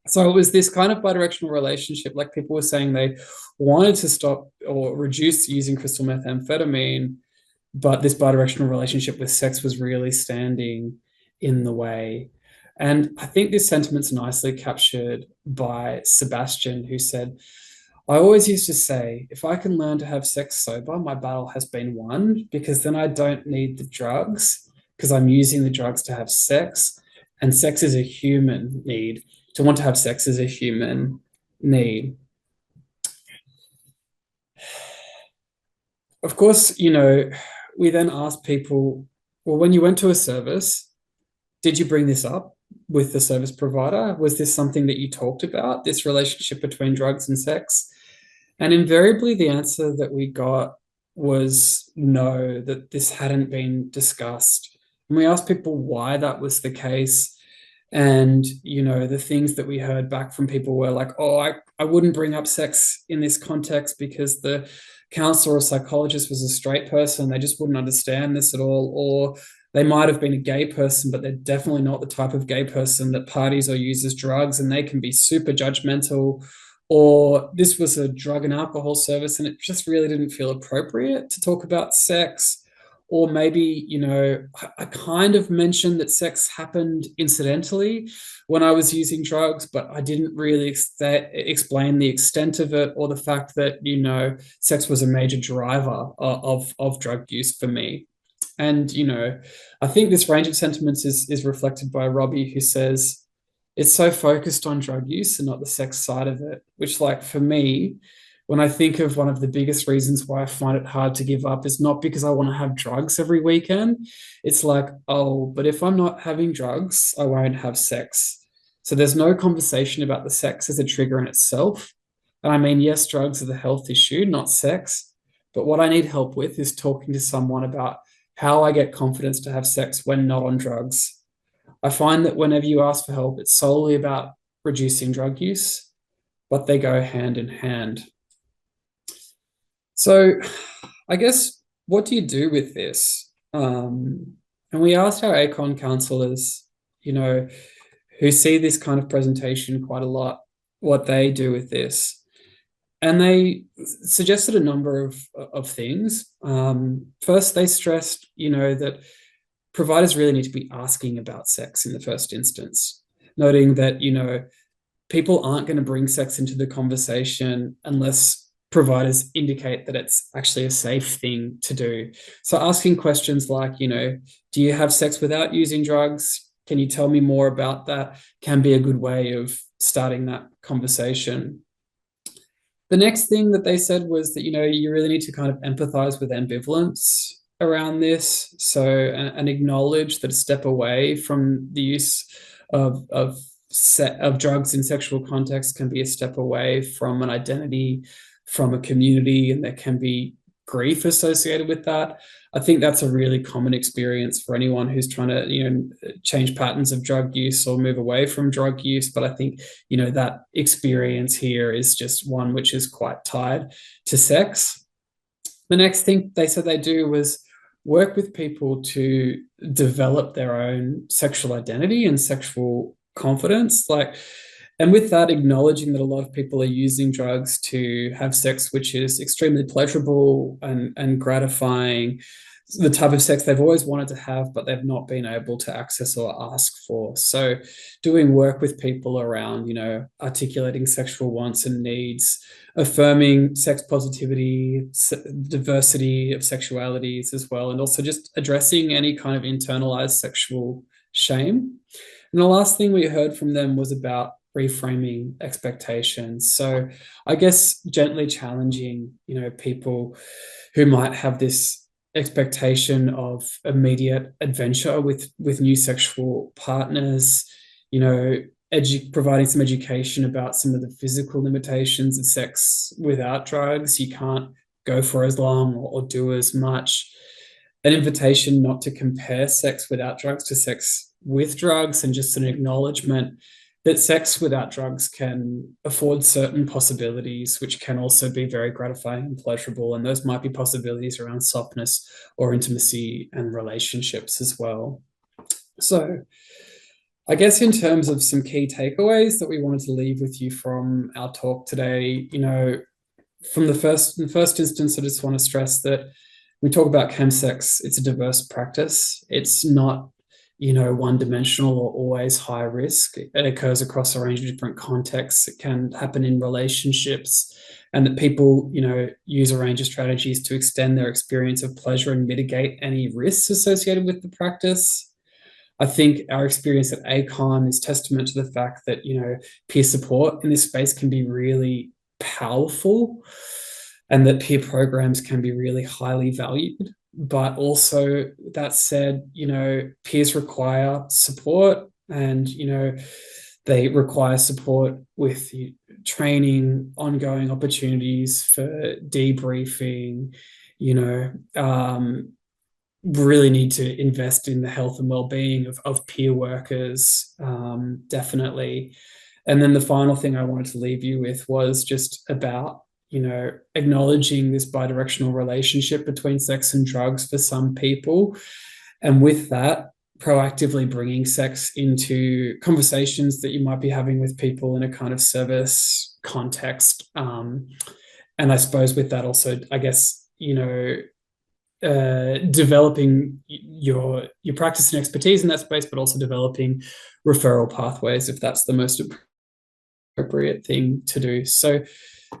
So it was this kind of bidirectional relationship, like people were saying they wanted to stop or reduce using crystal methamphetamine, but this bidirectional relationship with sex was really standing in the way. And I think this sentiment's nicely captured by Sebastian, who said, I always used to say, if I can learn to have sex sober, my battle has been won, because then I don't need the drugs, because I'm using the drugs to have sex. And sex is a human need. To want to have sex is a human need. Of course, you know, we then asked people, well, when you went to a service, did you bring this up with the service provider? Was this something that you talked about, this relationship between drugs and sex? And invariably, the answer that we got was no, that this hadn't been discussed. And we asked people why that was the case. And, you know, the things that we heard back from people were like, oh, I wouldn't bring up sex in this context because the counselor or psychologist was a straight person. They just wouldn't understand this at all. Or they might have been a gay person, but they're definitely not the type of gay person that parties or uses drugs, and they can be super judgmental. Or this was a drug and alcohol service and it just really didn't feel appropriate to talk about sex. Or maybe, you know, I kind of mentioned that sex happened incidentally when I was using drugs, but I didn't really explain the extent of it, or the fact that, you know, sex was a major driver of drug use for me. And, you know, I think this range of sentiments is reflected by Robbie, who says, it's so focused on drug use and not the sex side of it, which, like, for me, when I think of one of the biggest reasons why I find it hard to give up is not because I want to have drugs every weekend. It's like, oh, but if I'm not having drugs, I won't have sex. So there's no conversation about the sex as a trigger in itself. And I mean, yes, drugs are the health issue, not sex. But what I need help with is talking to someone about how I get confidence to have sex when not on drugs. I find that whenever you ask for help, it's solely about reducing drug use, but they go hand in hand. So I guess, what do you do with this? And we asked our ACON counselors, you know, who see this kind of presentation quite a lot, what they do with this. And they suggested a number of things. First, they stressed, you know, that providers really need to be asking about sex in the first instance, noting that, you know, people aren't going to bring sex into the conversation unless providers indicate that it's actually a safe thing to do. So asking questions like, you know, do you have sex without using drugs? Can you tell me more about that? Can be a good way of starting that conversation. The next thing that they said was that, you know, you really need to kind of empathize with ambivalence around this. So, and acknowledge that a step away from the use of drugs in sexual context can be a step away from an identity, from a community, and there can be grief associated with that. I think that's a really common experience for anyone who's trying to, you know, change patterns of drug use or move away from drug use. But I think, you know, that experience here is just one which is quite tied to sex. The next thing they said they do was work with people to develop their own sexual identity and sexual confidence. And with that, acknowledging that a lot of people are using drugs to have sex, which is extremely pleasurable and gratifying, the type of sex they've always wanted to have, but they've not been able to access or ask for. So doing work with people around, you know, articulating sexual wants and needs, affirming sex positivity, diversity of sexualities as well, and also just addressing any kind of internalized sexual shame. And the last thing we heard from them was about reframing expectations. So I guess gently challenging, people who might have this expectation of immediate adventure with new sexual partners, providing some education about some of the physical limitations of sex without drugs. You can't go for as long or do as much. An invitation not to compare sex without drugs to sex with drugs, and just an acknowledgement that sex without drugs can afford certain possibilities, which can also be very gratifying and pleasurable. And those might be possibilities around softness or intimacy and relationships as well. So I guess in terms of some key takeaways that we wanted to leave with you from our talk today, from in the first instance, I just want to stress that we talk about chemsex, it's a diverse practice. It's not, one-dimensional or always high risk. It occurs across a range of different contexts. It can happen in relationships, and that people, use a range of strategies to extend their experience of pleasure and mitigate any risks associated with the practice. I think our experience at ACON is testament to the fact that, peer support in this space can be really powerful, and that peer programs can be really highly valued. But also, that said, peers require support, and, they require support with training, ongoing opportunities for debriefing, really need to invest in the health and well-being of peer workers, definitely. And then the final thing I wanted to leave you with was just about, acknowledging this bidirectional relationship between sex and drugs for some people. And with that, proactively bringing sex into conversations that you might be having with people in a kind of service context. And I suppose with that also, I guess, developing your practice and expertise in that space, but also developing referral pathways if that's the most appropriate thing to do. So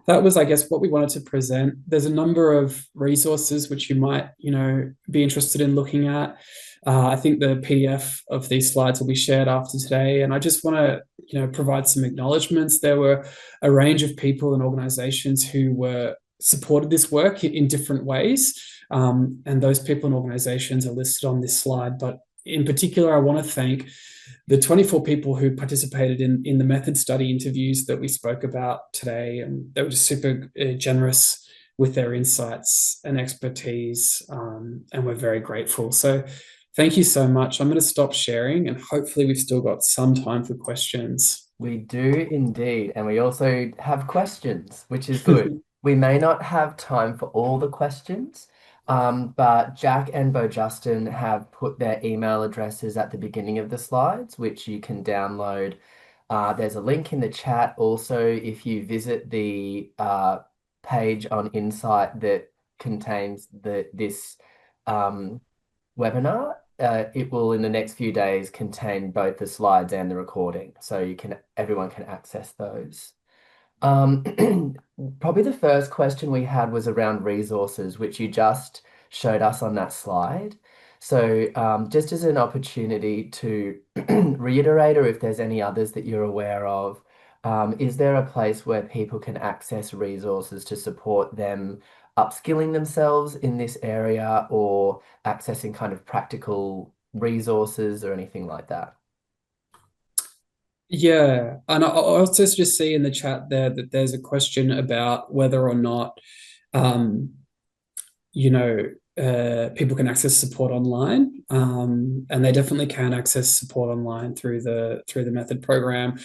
that was, I guess, what we wanted to present. There's a number of resources which you might, be interested in looking at. I think the PDF of these slides will be shared after today. And I just want to, provide some acknowledgements. There were a range of people and organizations who were supported this work in different ways. And those people and organizations are listed on this slide. But in particular, I want to thank the 24 people who participated in the method study interviews that we spoke about today. And they were just super generous with their insights and expertise. And we're very grateful. So thank you so much. I'm going to stop sharing, and hopefully we've still got some time for questions. We do indeed. And we also have questions, which is good. We may not have time for all the questions, but Jack and Bo Justin have put their email addresses at the beginning of the slides, which you can download. There's a link in the chat. Also, if you visit the page on Insight that contains this webinar, it will in the next few days contain both the slides and the recording, so everyone can access those. Probably the first question we had was around resources, which you just showed us on that slide. So just as an opportunity to reiterate, or if there's any others that you're aware of, is there a place where people can access resources to support them upskilling themselves in this area, or accessing kind of practical resources or anything like that? Yeah, and I also just see in the chat there that there's a question about whether or not, people can access support online, and they definitely can access support online through the method program.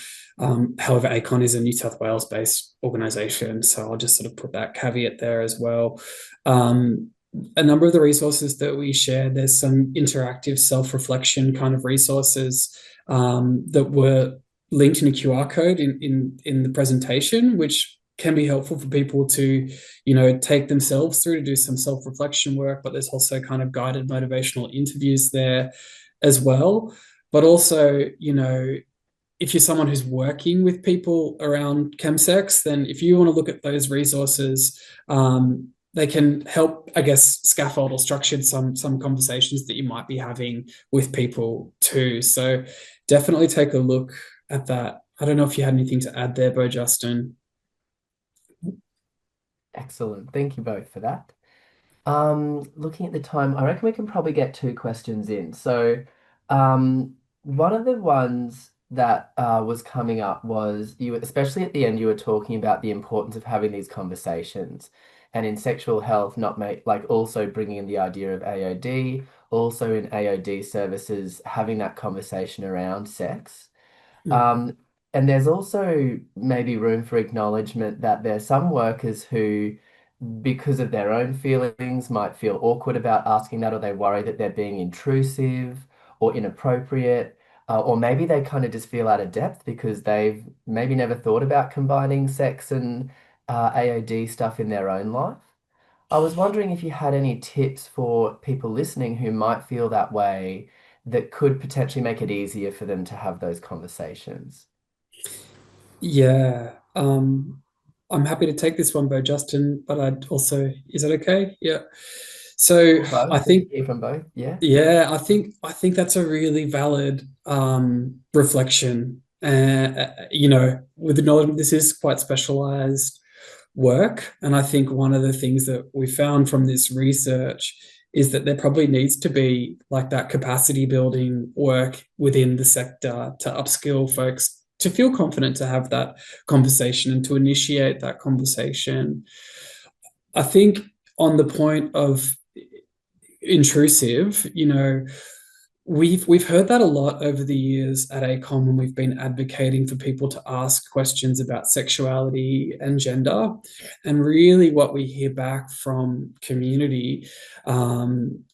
However, ACON is a New South Wales-based organisation, so I'll just sort of put that caveat there as well. A number of the resources that we shared, there's some interactive self-reflection kind of resources that were linked in a QR code in the presentation, which can be helpful for people to, take themselves through to do some self-reflection work. But there's also kind of guided motivational interviews there as well. But also, if you're someone who's working with people around chemsex, then if you want to look at those resources, they can help, I guess, scaffold or structure some conversations that you might be having with people too. So definitely take a look at that I don't know if you had anything to add there, Bo Justin. Excellent. Thank you both for that. Looking at the time, I reckon we can probably get two questions in. So, one of the ones that was coming up was you, especially at the end, you were talking about the importance of having these conversations, and in sexual health, not make like also bringing in the idea of AOD, also in AOD services, having that conversation around sex. Mm. Um, and there's also maybe room for acknowledgement that there's some workers who, because of their own feelings, might feel awkward about asking that, or they worry that they're being intrusive or inappropriate, or maybe they kind of just feel out of depth because they've maybe never thought about combining sex and AOD stuff in their own life. I was wondering if you had any tips for people listening who might feel that way that could potentially make it easier for them to have those conversations. Yeah. I'm happy to take this one, Bo Justin, but I'd also, is that okay? Yeah. So Or I both, we could think, hear from both. Yeah. yeah, I think that's a really valid reflection. With acknowledgement, this is quite specialized work. And I think one of the things that we found from this research is that there probably needs to be like that capacity building work within the sector to upskill folks to feel confident to have that conversation and to initiate that conversation. I think on the point of intrusive, we've heard that a lot over the years at ACOM when we've been advocating for people to ask questions about sexuality and gender. And really, what we hear back from community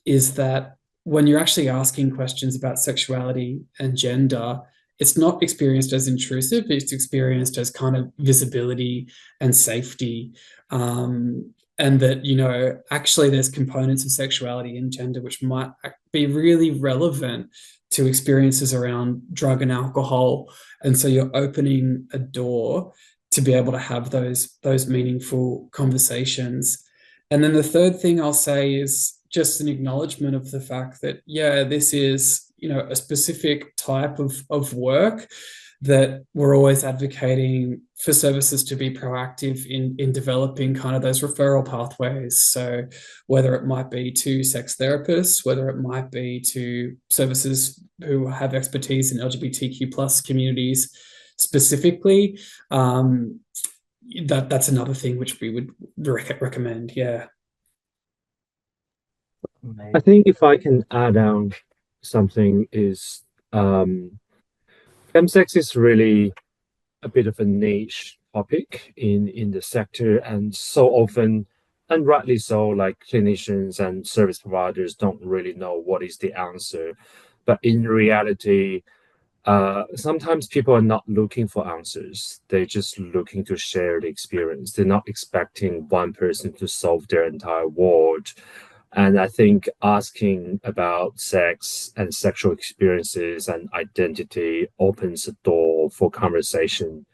is that when you're actually asking questions about sexuality and gender, it's not experienced as intrusive, it's experienced as kind of visibility and safety. And that, actually there's components of sexuality and gender which might be really relevant to experiences around drug and alcohol. And so you're opening a door to be able to have those meaningful conversations. And then the third thing I'll say is just an acknowledgement of the fact that, yeah, this is, a specific type of work that we're always advocating for services to be proactive in developing kind of those referral pathways. So whether it might be to sex therapists, whether it might be to services who have expertise in LGBTQ plus communities specifically, that's another thing which we would recommend. Yeah. I Amazing. think if I can add on something is chemsex is really a bit of a niche topic in the sector, and so often, and rightly so, like clinicians and service providers don't really know what is the answer. But in reality, sometimes people are not looking for answers. They're just looking to share the experience. They're not expecting one person to solve their entire world. And I think asking about sex and sexual experiences and identity opens the door for conversation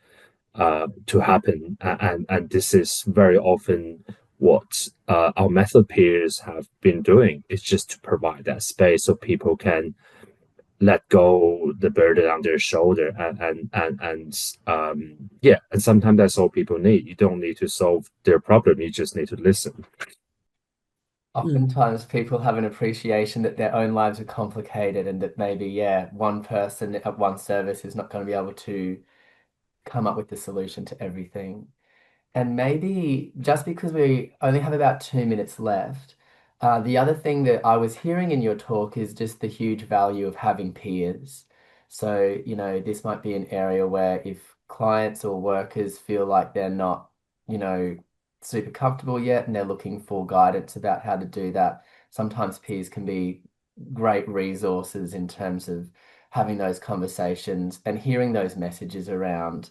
to happen. And this is very often what our method peers have been doing. It's just to provide that space so people can let go the burden on their shoulder and yeah, and sometimes that's all people need. You don't need to solve their problem, you just need to listen. Mm. Oftentimes, people have an appreciation that their own lives are complicated and that maybe, yeah, one person at one service is not going to be able to come up with the solution to everything. And maybe just because we only have about 2 minutes left, the other thing that I was hearing in your talk is just the huge value of having peers. So, this might be an area where if clients or workers feel like they're not, you know, super comfortable yet and they're looking for guidance about how to do that, sometimes peers can be great resources in terms of having those conversations and hearing those messages around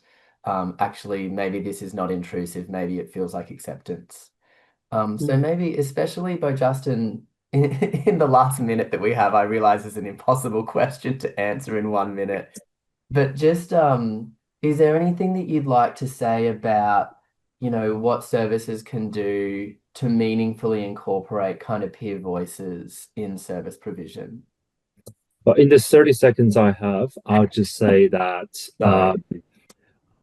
actually, maybe this is not intrusive. Maybe it feels like acceptance. So Mm. maybe, especially Bo Justin, in the last minute that we have, I realize is an impossible question to answer in 1 minute. But just, is there anything that you'd like to say about, what services can do to meaningfully incorporate kind of peer voices in service provision? But in the 30 seconds I have, I'll just say that Sorry.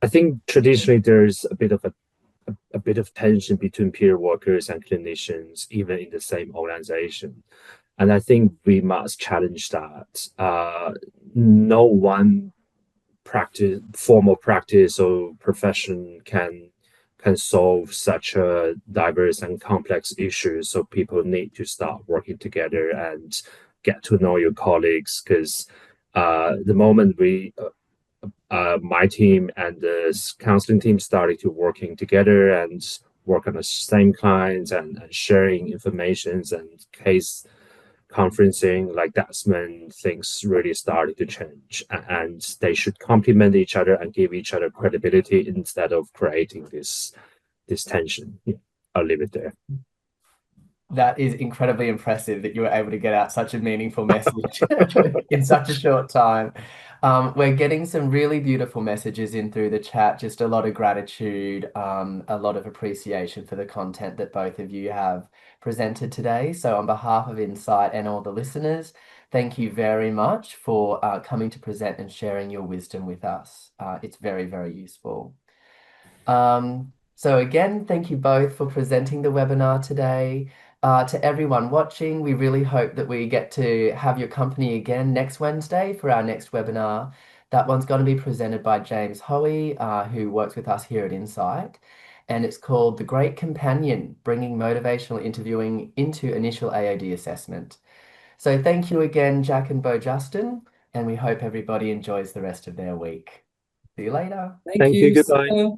I think traditionally there's a bit of tension between peer workers and clinicians, even in the same organization. And I think we must challenge that. No one formal practice or profession can solve such a diverse and complex issues. So people need to start working together and get to know your colleagues because the moment my team and the counseling team started to working together and work on the same clients and sharing informations and case conferencing, like that's when things really started to change. And they should complement each other and give each other credibility instead of creating this tension. Yeah, I'll leave it there. That is incredibly impressive that you were able to get out such a meaningful message in such a short time. We're getting some really beautiful messages in through the chat, just a lot of gratitude, a lot of appreciation for the content that both of you have presented today. So on behalf of Insight and all the listeners, thank you very much for coming to present and sharing your wisdom with us. It's very, very useful. So again, thank you both for presenting the webinar today. To everyone watching, we really hope that we get to have your company again next Wednesday for our next webinar. That one's going to be presented by James Hoey, who works with us here at Insight. And it's called The Great Companion, Bringing Motivational Interviewing into Initial AOD Assessment. So thank you again, Jack and Bo Justin, and we hope everybody enjoys the rest of their week. See you later. Thank Thank you. you. Goodbye.